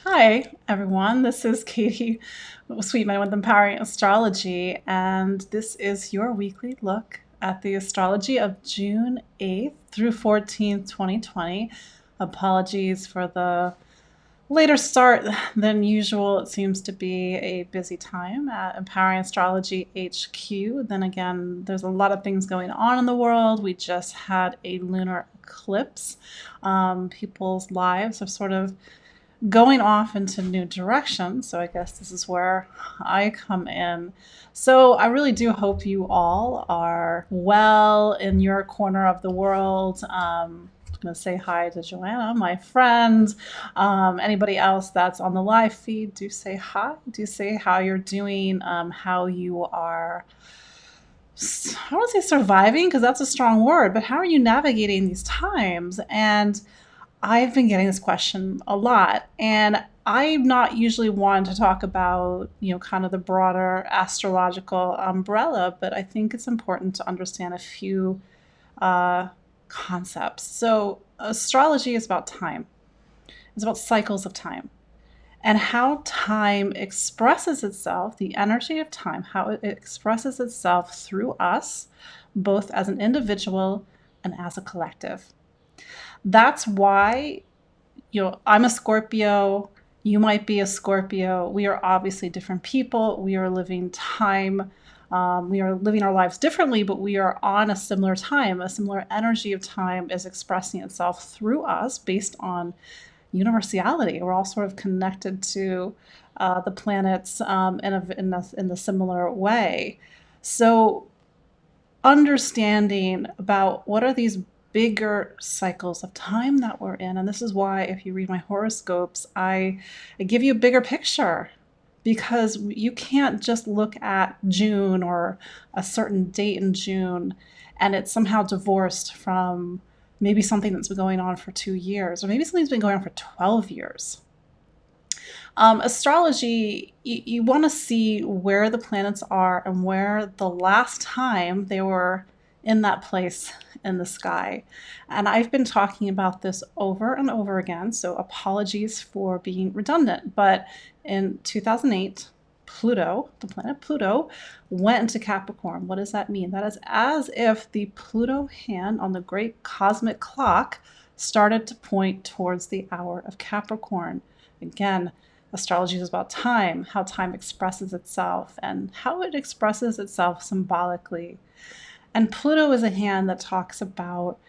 Hi, everyone. This is Katie Sweetman with Empowering Astrology, and this is your weekly look at the astrology of June 8th through 14th, 2020. Apologies for the later start than usual. It seems to be a busy time at Empowering Astrology HQ. Then again, there's a lot of things going on in the world. We just had a lunar eclipse. People's lives are sort of going off into new directions. So I guess this is where I come in. So I really do hope you all are well in your corner of the world. I'm going to say hi to Joanna, my friend. Anybody else that's on the live feed, do say hi. Do say how you're doing, how you are. I don't want to say surviving because that's a strong word, but how are you navigating these times? And I've been getting this question a lot, and I'm not usually one to talk about, kind of the broader astrological umbrella, but I think it's important to understand a few uh, concepts. So, astrology is about time, it's about cycles of time and how time expresses itself, the energy of time, how it expresses itself through us, both as an individual and as a collective. That's why I'm a Scorpio. You might be a Scorpio. We are obviously different people. We are living time. We are living our lives differently, but we are on a similar time. A similar energy of time is expressing itself through us based on universality. We're all sort of connected to the planets in a similar way. So understanding about what are these bigger cycles of time that we're in. And this is why, if you read my horoscopes, I give you a bigger picture, because you can't just look at June or a certain date in June and it's somehow divorced from maybe something that's been going on for 2 years, or maybe something's been going on for 12 years. Astrology, you want to see where the planets are and where the last time they were in that place in the sky. And I've been talking about this over and over again, so apologies for being redundant. But in 2008, Pluto, the planet Pluto, went into Capricorn. What does that mean? That is as if the Pluto hand on the great cosmic clock started to point towards the hour of Capricorn. Again, astrology is about time, how time expresses itself, and how it expresses itself symbolically. And Pluto is a hand that talks about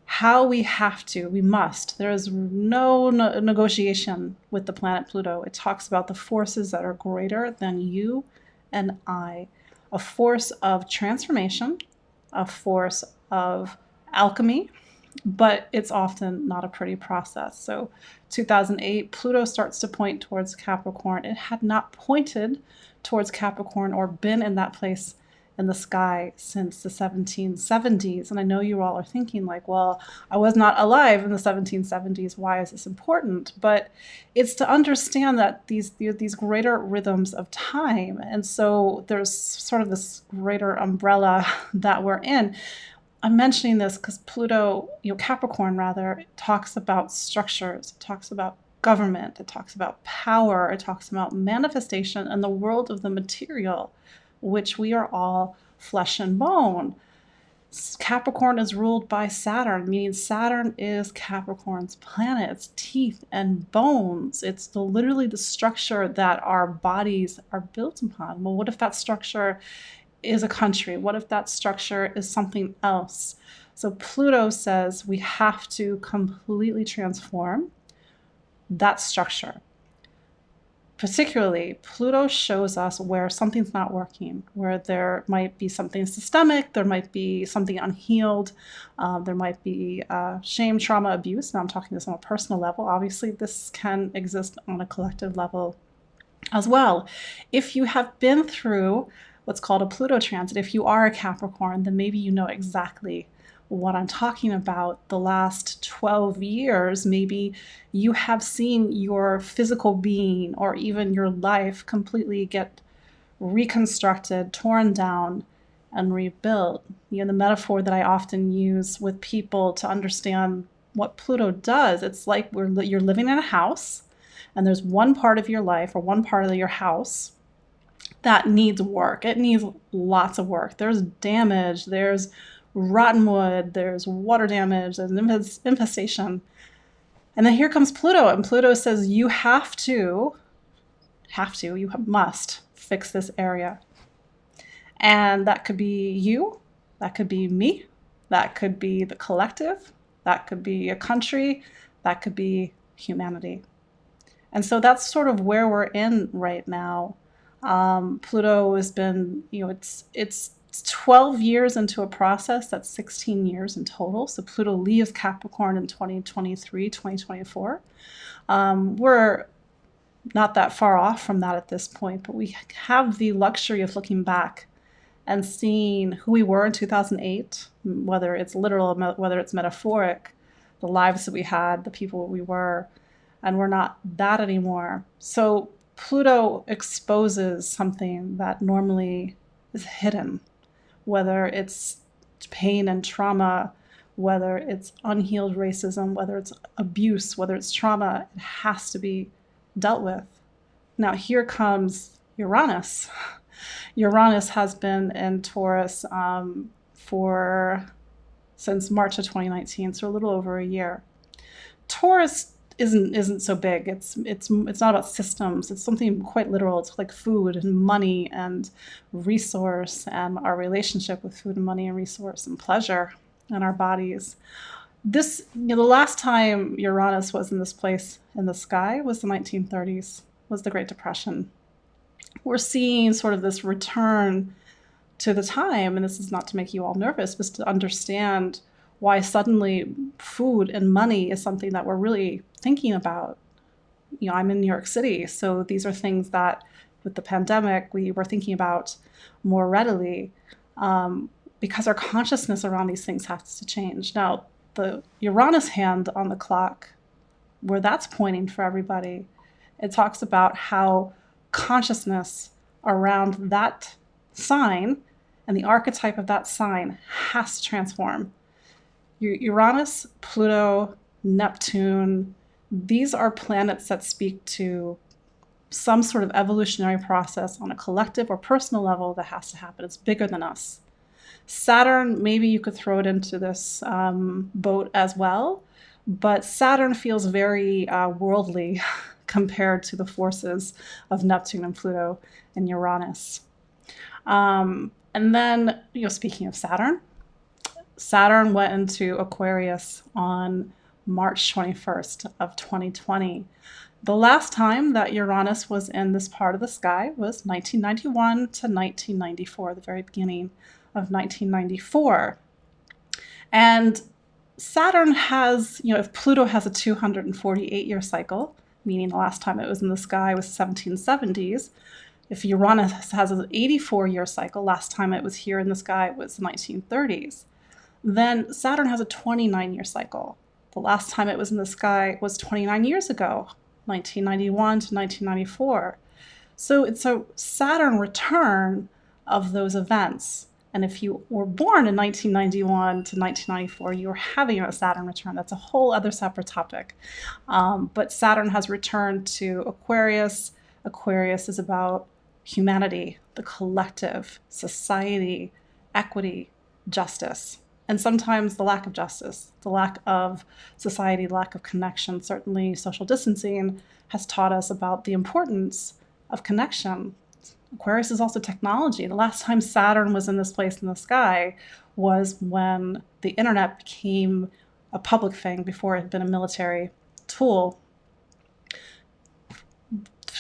how we must. There is no negotiation with the planet Pluto. It talks about the forces that are greater than you and I, a force of transformation, a force of alchemy, but it's often not a pretty process. So 2008, Pluto starts to point towards Capricorn. It had not pointed towards Capricorn or been in that place in the sky since the 1770s. And I know you all are thinking like, well, I was not alive in the 1770s. Why is this important? But it's to understand that these greater rhythms of time. And so there's sort of this greater umbrella that we're in. I'm mentioning this because Pluto, Capricorn rather, talks about structures, it talks about government, it talks about power, it talks about manifestation and the world of the material, which we are all flesh and bone. Capricorn is ruled by Saturn, meaning Saturn is Capricorn's planet. It's teeth and bones. It's literally the structure that our bodies are built upon. Well, what if that structure is a country? What if that structure is something else? So Pluto says we have to completely transform that structure. Particularly, Pluto shows us where something's not working, where there might be something systemic, there might be something unhealed, there might be shame, trauma, abuse. Now I'm talking this on a personal level. Obviously, this can exist on a collective level as well. If you have been through what's called a Pluto transit, if you are a Capricorn, then maybe you know exactly what I'm talking about. The last 12 years, maybe you have seen your physical being or even your life completely get reconstructed, torn down, and rebuilt. The metaphor that I often use with people to understand what Pluto does, it's like you're living in a house and there's one part of your life or one part of your house that needs work. It needs lots of work. There's damage, there's rotten wood, there's water damage, there's infestation. And then here comes Pluto, and Pluto says you must fix this area. And that could be you, that could be me, that could be the collective, that could be a country, that could be humanity. And so that's sort of where we're in right now. Pluto has been, it's 12 years into a process. That's 16 years in total. So Pluto leaves Capricorn in 2023, 2024. We're not that far off from that at this point, but we have the luxury of looking back and seeing who we were in 2008, whether it's literal, whether it's metaphoric, the lives that we had, the people we were, and we're not that anymore. So Pluto exposes something that normally is hidden, whether it's pain and trauma, whether it's unhealed racism, whether it's abuse, whether it's trauma, it has to be dealt with. Now here comes Uranus. Uranus has been in Taurus since March of 2019, so a little over a year. Taurus isn't so big. It's not about systems. It's something quite literal. It's like food and money and resource and our relationship with food and money and resource and pleasure and our bodies. The last time Uranus was in this place in the sky was the 1930s, was the Great Depression. We're seeing sort of this return to the time, and this is not to make you all nervous, but to understand why suddenly food and money is something that we're really thinking about. I'm in New York City, so these are things that with the pandemic we were thinking about more readily because our consciousness around these things has to change. Now, the Uranus hand on the clock, where that's pointing for everybody, it talks about how consciousness around that sign and the archetype of that sign has to transform. Uranus, Pluto, Neptune, these are planets that speak to some sort of evolutionary process on a collective or personal level that has to happen. It's bigger than us. Saturn, maybe you could throw it into this boat as well, but Saturn feels very worldly compared to the forces of Neptune and Pluto and Uranus. And then, speaking of Saturn, Saturn went into Aquarius on March 21st of 2020. The last time that Uranus was in this part of the sky was 1991 to 1994, the very beginning of 1994. And Saturn has, if Pluto has a 248-year cycle, meaning the last time it was in the sky was 1770s, if Uranus has an 84-year cycle, last time it was here in the sky was the 1930s, then Saturn has a 29-year cycle. The last time it was in the sky was 29 years ago, 1991 to 1994. So it's a Saturn return of those events. And if you were born in 1991 to 1994, you're having a Saturn return. That's a whole other separate topic. But Saturn has returned to Aquarius. Aquarius is about humanity, the collective, society, equity, justice, and sometimes the lack of justice, the lack of society, the lack of connection. Certainly social distancing has taught us about the importance of connection. Aquarius is also technology. The last time Saturn was in this place in the sky was when the internet became a public thing before it had been a military tool.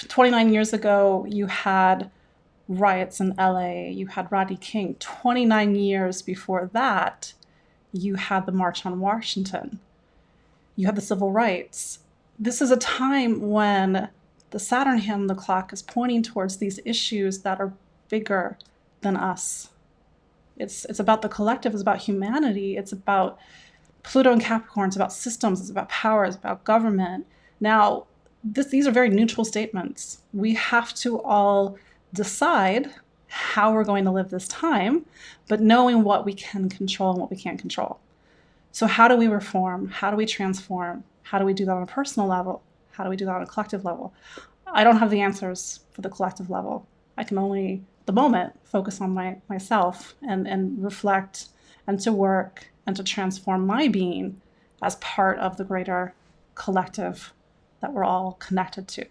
29 years ago, you had riots in LA, you had Rodney King. 29 years before that, you had the March on Washington. You had the civil rights. This is a time when the Saturn hand on the clock is pointing towards these issues that are bigger than us. It's about the collective, it's about humanity, it's about Pluto and Capricorn, it's about systems, it's about power, it's about government. Now, these are very neutral statements. We have to all decide how we're going to live this time, but knowing what we can control and what we can't control. So how do we reform? How do we transform? How do we do that on a personal level? How do we do that on a collective level? I don't have the answers for the collective level. I can only, at the moment, focus on myself and reflect and to work and to transform my being as part of the greater collective that we're all connected to.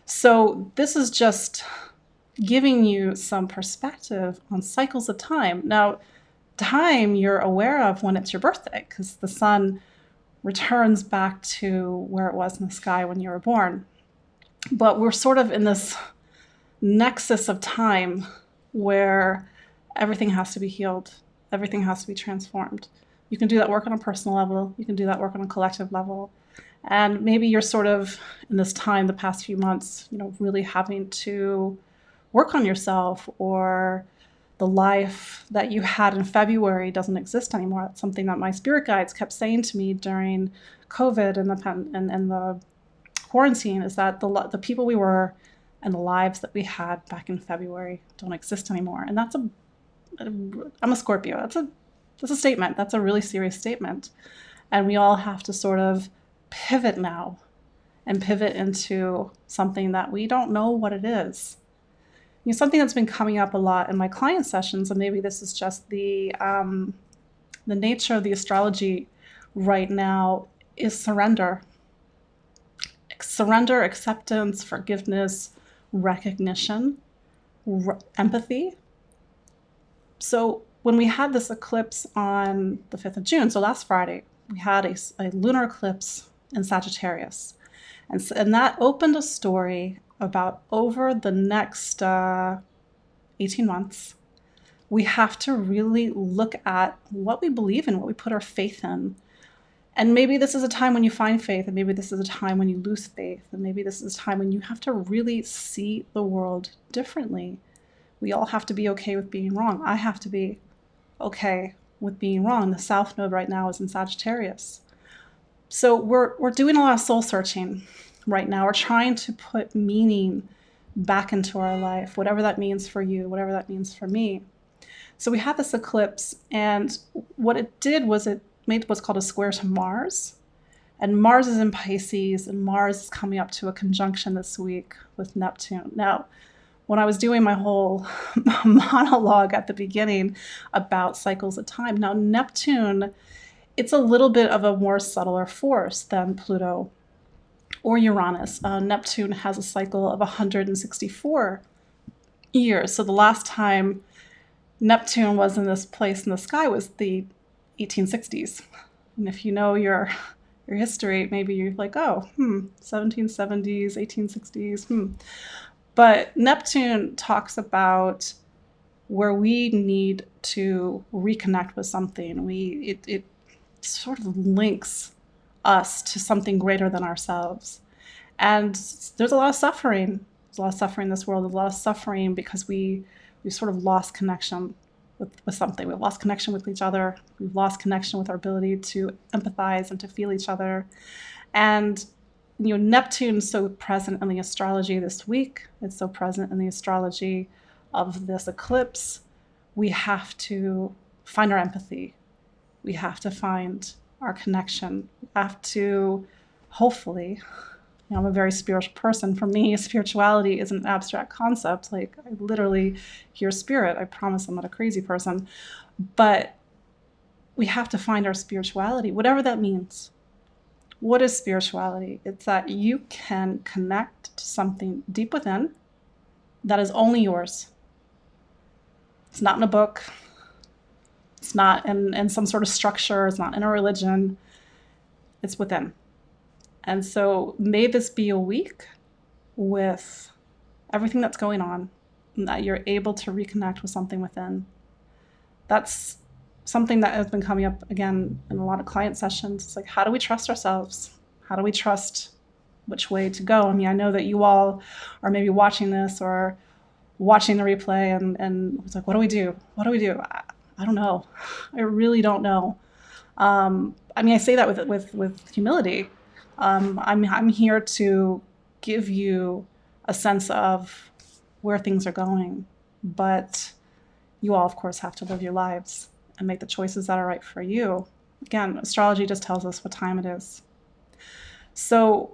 So this is just giving you some perspective on cycles of time. Now, time you're aware of when it's your birthday, because the sun returns back to where it was in the sky when you were born. But we're sort of in this nexus of time where everything has to be healed, everything has to be transformed. You can do that work on a personal level, you can do that work on a collective level. And maybe you're sort of in this time, the past few months, really having to work on yourself, or the life that you had in February doesn't exist anymore. That's something that my spirit guides kept saying to me during COVID and the quarantine, is that the people we were and the lives that we had back in February don't exist anymore. And I'm a Scorpio. That's a statement. That's a really serious statement. And we all have to sort of pivot now and pivot into something that we don't know what it is. Something that's been coming up a lot in my client sessions, and maybe this is just the nature of the astrology right now, is surrender. Surrender, acceptance, forgiveness, recognition, empathy. So when we had this eclipse on the 5th of June, so last Friday, we had a lunar eclipse in Sagittarius. And that opened a story about over the next 18 months, we have to really look at what we believe in, what we put our faith in. And maybe this is a time when you find faith, and maybe this is a time when you lose faith, and maybe this is a time when you have to really see the world differently. We all have to be okay with being wrong. I have to be okay with being wrong. The South Node right now is in Sagittarius. So we're doing a lot of soul searching right now. We're trying to put meaning back into our life, whatever that means for you, whatever that means for me. So we had this eclipse, and what it did was it made what's called a square to Mars. And Mars is in Pisces, and Mars is coming up to a conjunction this week with Neptune. Now, when I was doing my whole monologue at the beginning about cycles of time, now Neptune, it's a little bit of a more subtler force than Pluto or Uranus. Neptune has a cycle of 164 years. So the last time Neptune was in this place in the sky was the 1860s. And if you know your history, maybe you're like, 1770s, 1860s. But Neptune talks about where we need to reconnect with something. It sort of links us to something greater than ourselves. And there's a lot of suffering. There's a lot of suffering in this world. There's a lot of suffering because we've sort of lost connection with something. We've lost connection with each other. We've lost connection with our ability to empathize and to feel each other. And Neptune's so present in the astrology this week. It's so present in the astrology of this eclipse. We have to find our empathy. We have to find our connection. We have to, hopefully, I'm a very spiritual person. For me, spirituality is an abstract concept. Like, I literally hear spirit. I promise I'm not a crazy person. But we have to find our spirituality, whatever that means. What is spirituality? It's that you can connect to something deep within that is only yours. It's not in a book. It's not in some sort of structure. It's not in a religion. It's within. And so may this be a week with everything that's going on, and that you're able to reconnect with something within. That's something that has been coming up again in a lot of client sessions. It's like, how do we trust ourselves? How do we trust which way to go? I mean, I know that you all are maybe watching this or watching the replay and it's like, what do we do? What do we do? I don't know. I really don't know. I mean, I say that with humility. I'm here to give you a sense of where things are going, but you all, of course, have to live your lives and make the choices that are right for you. Again, astrology just tells us what time it is. So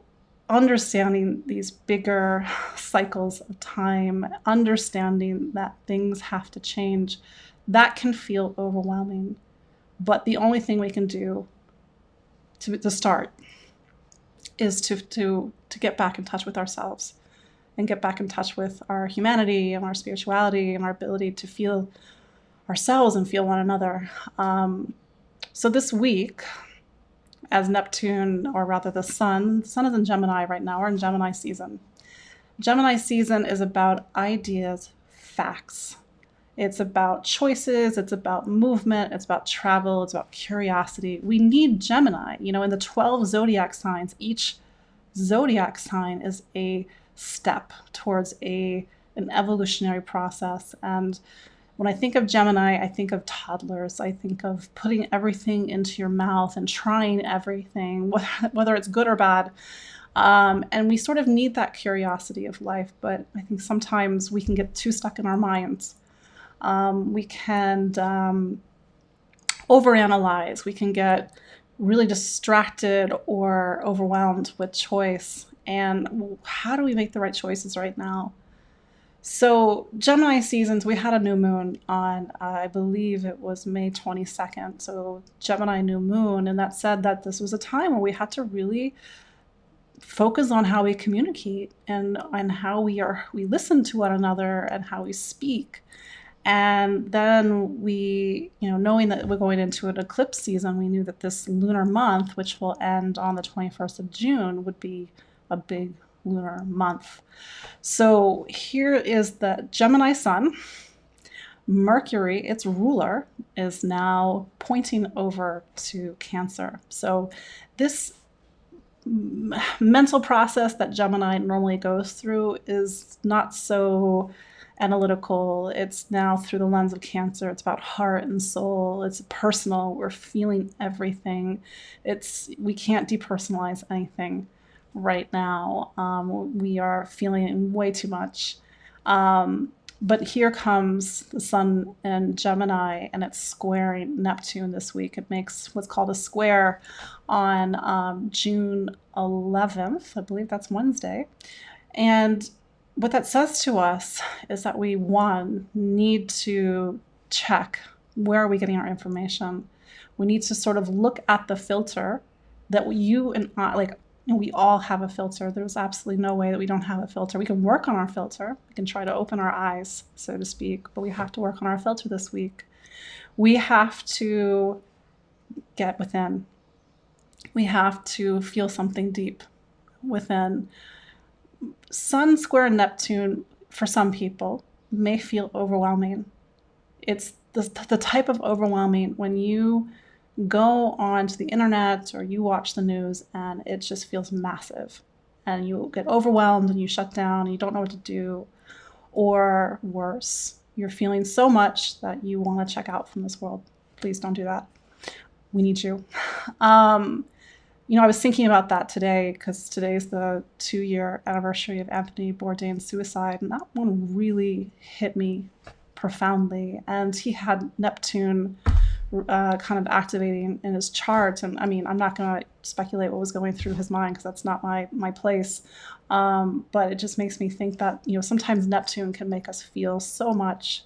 understanding these bigger cycles of time, understanding that things have to change, that can feel overwhelming. But the only thing we can do to start is to get back in touch with ourselves and get back in touch with our humanity and our spirituality and our ability to feel ourselves and feel one another. So this week, as Neptune, or rather the sun is in Gemini right now. We're in Gemini season. Gemini season is about ideas, facts. It's about choices, it's about movement, it's about travel, it's about curiosity. We need Gemini. You know, in the 12 zodiac signs, each zodiac sign is a step towards an evolutionary process. And when I think of Gemini, I think of toddlers. I think of putting everything into your mouth and trying everything, whether it's good or bad. And we sort of need that curiosity of life, but I think sometimes we can get too stuck in our minds. We can overanalyze. We can get really distracted or overwhelmed with choice. And how do we make the right choices right now? So Gemini seasons, we had a new moon on, I believe it was May 22nd. So Gemini new moon. And that said that this was a time where we had to really focus on how we communicate and how we listen to one another and how we speak. And then we, knowing that we're going into an eclipse season, we knew that this lunar month, which will end on the 21st of June, would be a big lunar month. So here is the Gemini sun. Mercury, its ruler, is now pointing over to Cancer. So this mental process that Gemini normally goes through is not so analytical. It's now through the lens of Cancer. It's about heart and soul. It's personal. We're feeling everything. We can't depersonalize anything right now. We are feeling way too much. But here comes the sun in Gemini, and it's squaring Neptune this week. It makes what's called a square on June 11th. I believe that's Wednesday. And what that says to us is that we, one, need to check where are we getting our information. We need to sort of look at the filter that you and I, we all have a filter. There's absolutely no way that we don't have a filter. We can work on our filter. We can try to open our eyes, so to speak, but we have to work on our filter this week. We have to get within. We have to feel something deep within. Sun square Neptune, for some people, may feel overwhelming. It's the type of overwhelming when you go onto the internet or you watch the news and it just feels massive and you get overwhelmed and you shut down and you don't know what to do, or worse, you're feeling so much that you want to check out from this world. Please don't do that. We need you. I was thinking about that today because today's the 2-year anniversary of Anthony Bourdain's suicide, and that one really hit me profoundly. And he had Neptune kind of activating in his chart. And I mean, I'm not going to speculate what was going through his mind because that's not my place. But it just makes me think that, sometimes Neptune can make us feel so much.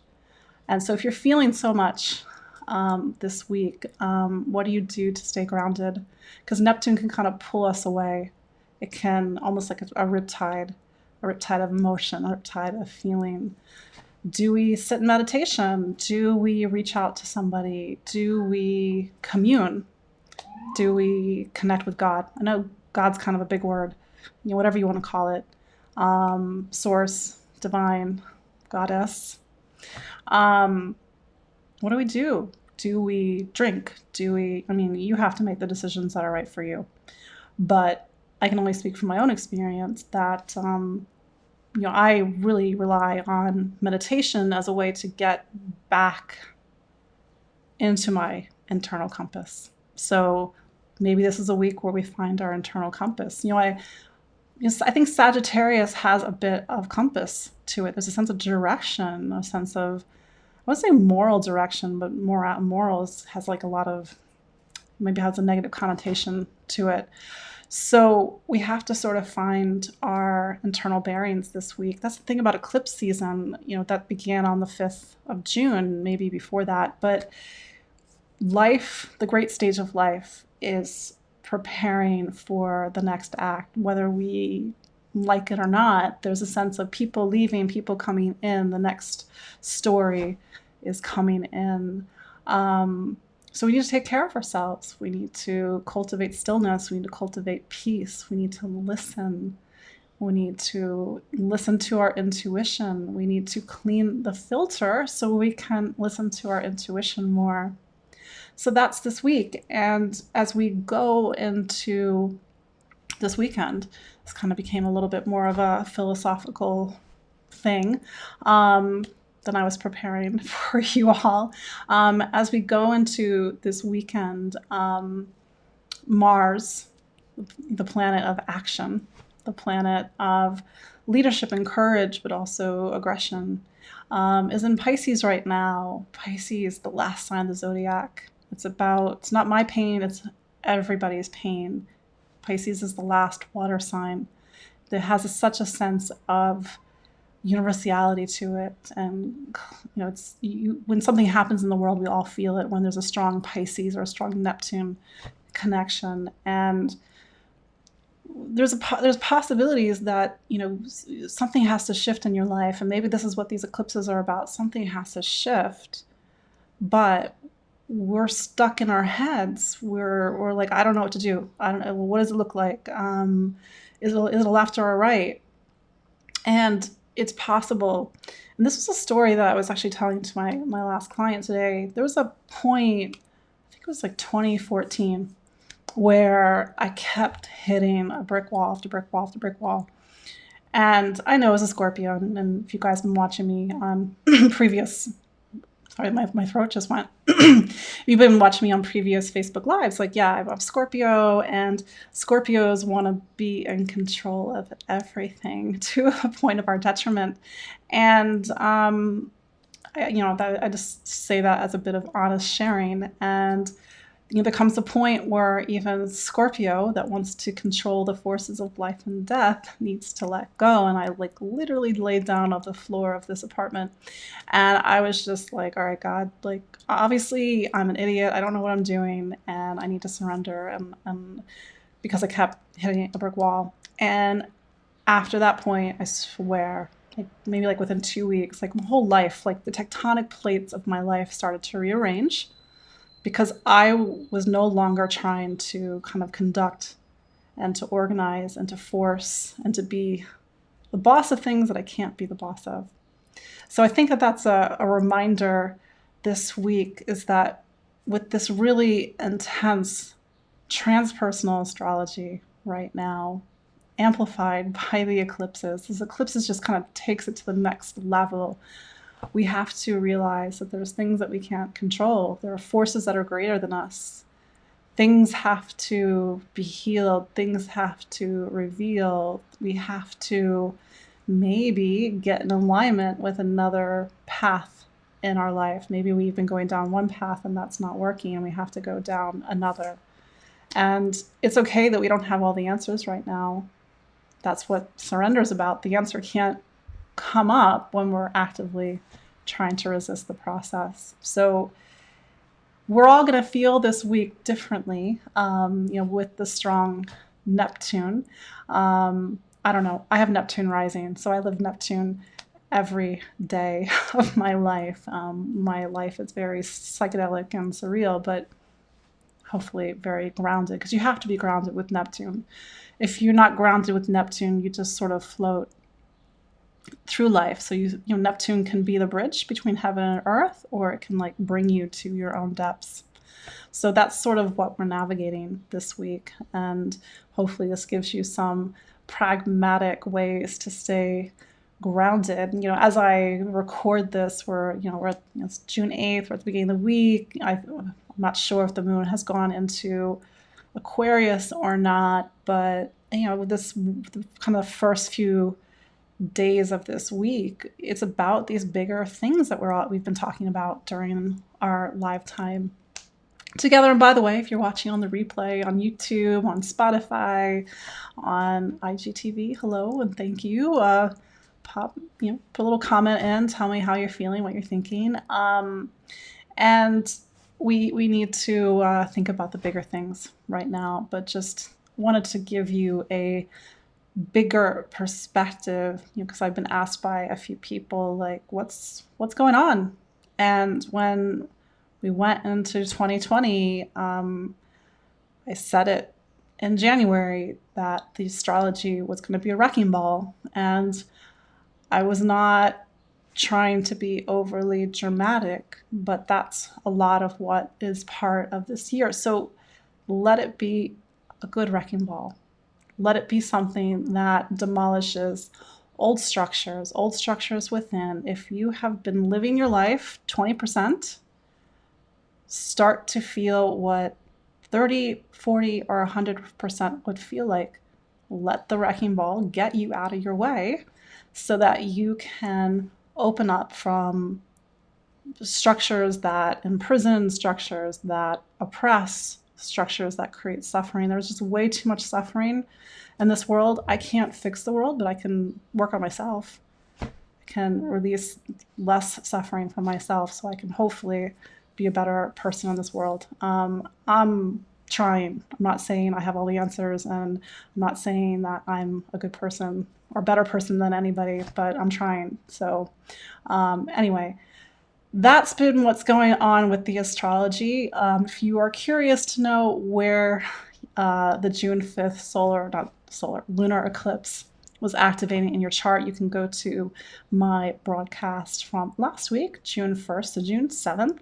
And so if you're feeling so much this week, what do you do to stay grounded? Because Neptune can kind of pull us away. It can almost like a riptide of emotion, a riptide of feeling. Do we sit in meditation? Do we reach out to somebody? Do we commune? Do we connect with God? I know God's kind of a big word, whatever you want to call it. Source, divine, goddess. What do we do? Do we drink? You have to make the decisions that are right for you. But I can only speak from my own experience that, I really rely on meditation as a way to get back into my internal compass. So maybe this is a week where we find our internal compass. I think Sagittarius has a bit of compass to it. There's a sense of direction, a sense of, I wouldn't say moral direction, but morals has maybe has a negative connotation to it. So we have to sort of find our internal bearings this week. That's the thing about eclipse season, that began on the 5th of June, maybe before that. But life, the great stage of life, is preparing for the next act, whether we like it or not. There's a sense of people leaving, people coming in. The next story is coming in. So we need to take care of ourselves. We need to cultivate stillness. We need to cultivate peace. We need to listen. We need to listen to our intuition. We need to clean the filter so we can listen to our intuition more. So that's this week. And as we go into this weekend, this kind of became a little bit more of a philosophical thing than I was preparing for you all. As we go into this weekend, Mars, the planet of action, the planet of leadership and courage, but also aggression, is in Pisces right now. Pisces, the last sign of the zodiac. It's not my pain, it's everybody's pain. Pisces is the last water sign that has such a sense of universality to it. And, when something happens in the world, we all feel it when there's a strong Pisces or a strong Neptune connection. And there's possibilities that, something has to shift in your life. And maybe this is what these eclipses are about. Something has to shift, but we're stuck in our heads. We're like, I don't know what to do. I don't know. What does it look like? Is it a left or a right? And it's possible. And this was a story that I was actually telling to my last client today. There was a point, I think it was like 2014, where I kept hitting a brick wall after brick wall after brick wall. And I know as a Scorpio, and if you guys have been watching me on previous, sorry, my throat just went. You've been watching me on previous Facebook Lives. Like, yeah, I'm Scorpio, and Scorpios want to be in control of everything to a point of our detriment. And, I just say that as a bit of honest sharing. And there comes a point where even Scorpio, that wants to control the forces of life and death, needs to let go. And I literally laid down on the floor of this apartment, and I was just like, all right, God, obviously I'm an idiot. I don't know what I'm doing, and I need to surrender. And because I kept hitting a brick wall. And after that point, I swear, maybe within 2 weeks, my whole life, the tectonic plates of my life started to rearrange, because I was no longer trying to kind of conduct and to organize and to force and to be the boss of things that I can't be the boss of. So I think that that's a reminder this week, is that with this really intense transpersonal astrology right now, amplified by the eclipses, this eclipses just kind of takes it to the next level. We have to realize that there's things that we can't control. There are forces that are greater than us. Things have to be healed. Things have to reveal. We have to maybe get in alignment with another path in our life. Maybe we've been going down one path and that's not working, and we have to go down another. And it's okay that we don't have all the answers right now. That's what surrender is about. The answer can't come up when we're actively trying to resist the process. So we're all going to feel this week differently, with the strong Neptune. I don't know. I have Neptune rising, so I live Neptune every day of my life. My life is very psychedelic and surreal, but hopefully very grounded, because you have to be grounded with Neptune. If you're not grounded with Neptune, you just sort of float through life. So Neptune can be the bridge between heaven and earth, or it can bring you to your own depths. So that's sort of what we're navigating this week, and hopefully this gives you some pragmatic ways to stay grounded. As I record this, it's June 8th, we're at the beginning of the week. I'm not sure if the moon has gone into Aquarius or not, but this kind of first few days of this week, it's about these bigger things that we've been talking about during our lifetime. together. And by the way, if you're watching on the replay on YouTube, on Spotify, on IGTV, hello and thank you. Put a little comment in, tell me how you're feeling, what you're thinking. And we need to think about the bigger things right now, but just wanted to give you a bigger perspective, because I've been asked by a few people, like, what's going on? And when we went into 2020, I said it in January that the astrology was going to be a wrecking ball. And I was not trying to be overly dramatic, but that's a lot of what is part of this year. So let it be a good wrecking ball. Let it be something that demolishes old structures within. If you have been living your life 20%, start to feel what 30, 40, or 100% would feel like. Let the wrecking ball get you out of your way so that you can open up from structures that imprison, structures that oppress, structures that create suffering. There's just way too much suffering in this world. I can't fix the world, but I can work on myself. I can release less suffering from myself so I can hopefully be a better person in this world. I'm trying. I'm not saying I have all the answers, and I'm not saying that I'm a good person or better person than anybody, but I'm trying. So anyway, that's been what's going on with the astrology. If you are curious to know where the June 5th lunar eclipse was activating in your chart, you can go to my broadcast from last week, June 1st to June 7th.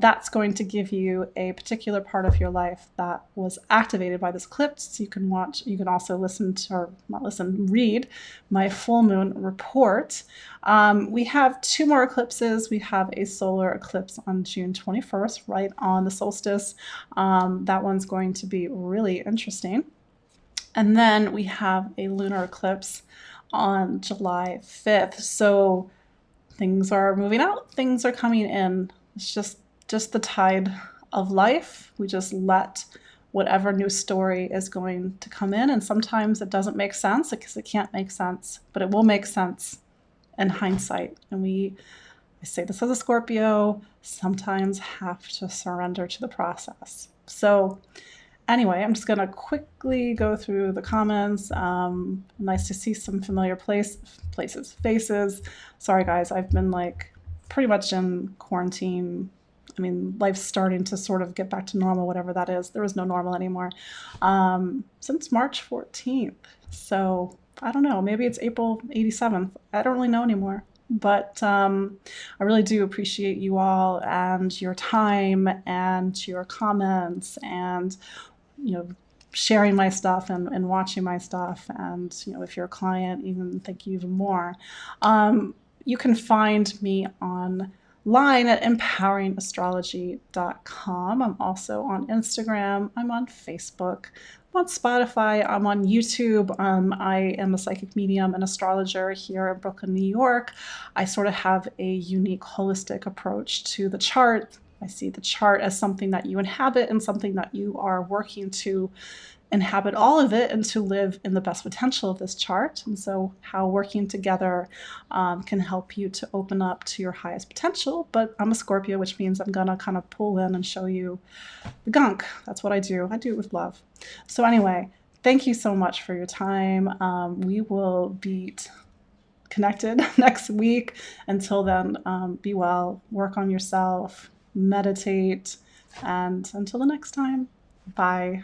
That's going to give you a particular part of your life that was activated by this eclipse. You can watch, you can also read my full moon report. We have two more eclipses. We have a solar eclipse on June 21st, right on the solstice. That one's going to be really interesting. And then we have a lunar eclipse on July 5th. So things are moving out, things are coming in. It's just the tide of life. We just let whatever new story is going to come in. And sometimes it doesn't make sense because it can't make sense, but it will make sense in hindsight. And I say this as a Scorpio, sometimes have to surrender to the process. So anyway, I'm just going to quickly go through the comments. Nice to see some familiar faces. Sorry, guys, I've been like pretty much in quarantine. I mean, life's starting to sort of get back to normal, whatever that is. There is no normal anymore since March 14th. So I don't know, maybe it's April 87th. I don't really know anymore. But I really do appreciate you all and your time and your comments and sharing my stuff and watching my stuff. And if you're a client, thank you even more. You can find me online at empoweringastrology.com. I'm also on Instagram. I'm on Facebook. I'm on Spotify. I'm on YouTube. I am a psychic medium and astrologer here in Brooklyn, New York. I sort of have a unique holistic approach to the chart. I see the chart as something that you inhabit and something that you are working to inhabit all of it and to live in the best potential of this chart. And so how working together can help you to open up to your highest potential. But I'm a Scorpio, which means I'm gonna kind of pull in and show you the gunk. That's what I do. I do it with love. So anyway, thank you so much for your time. We will be connected next week. Until then, be well, work on yourself, meditate, and until the next time, bye.